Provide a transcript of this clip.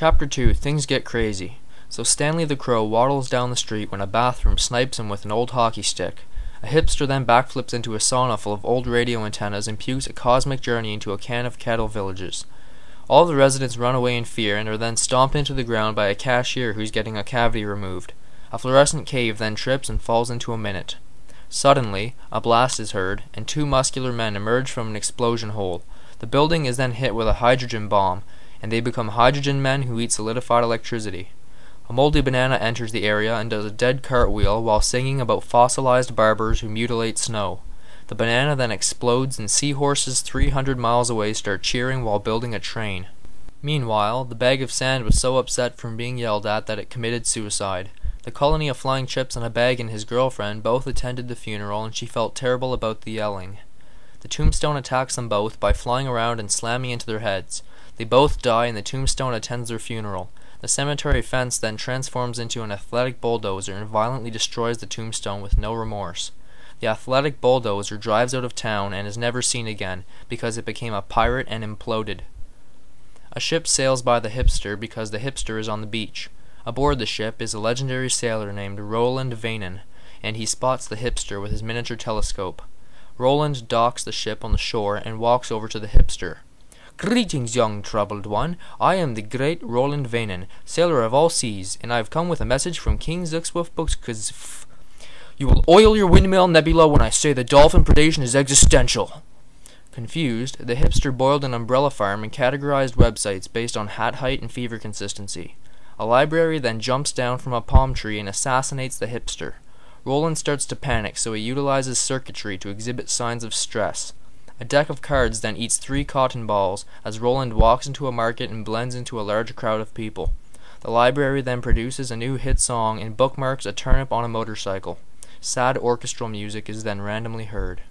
Chapter 2 Things Get Crazy. So Stanley the Crow waddles down the street when a bathroom snipes him with an old hockey stick. A hipster then backflips into a sauna full of old radio antennas and pukes a cosmic journey into a can of cattle villages. All the residents run away in fear and are then stomped into the ground by a cashier who's getting a cavity removed. A fluorescent cave then trips and falls into a minute. Suddenly, a blast is heard, and two muscular men emerge from an explosion hole. The building is then hit with a hydrogen bomb, and they become hydrogen men who eat solidified electricity. A moldy banana enters the area and does a dead cartwheel while singing about fossilized barbers who mutilate snow. The banana then explodes and seahorses 300 miles away start cheering while building a train. Meanwhile, the bag of sand was so upset from being yelled at that it committed suicide. The colony of flying chips and a bag and his girlfriend both attended the funeral, and she felt terrible about the yelling. The tombstone attacks them both by flying around and slamming into their heads. They both die and the tombstone attends their funeral. The cemetery fence then transforms into an athletic bulldozer and violently destroys the tombstone with no remorse. The athletic bulldozer drives out of town and is never seen again because it became a pirate and imploded. A ship sails by the hipster because the hipster is on the beach. Aboard the ship is a legendary sailor named Roland Vanen, and he spots the hipster with his miniature telescope. Roland docks the ship on the shore and walks over to the hipster. "Greetings, young troubled one. I am the great Roland Vanen, sailor of all seas, and I have come with a message from King Zuxwoof. You will oil your windmill, Nebula, when I say the dolphin predation is existential." Confused, the hipster boiled an umbrella farm and categorized websites based on hat height and fever consistency. A library then jumps down from a palm tree and assassinates the hipster. Roland starts to panic, so he utilizes circuitry to exhibit signs of stress. A deck of cards then eats 3 cotton balls as Roland walks into a market and blends into a large crowd of people. The library then produces a new hit song and bookmarks a turnip on a motorcycle. Sad orchestral music is then randomly heard.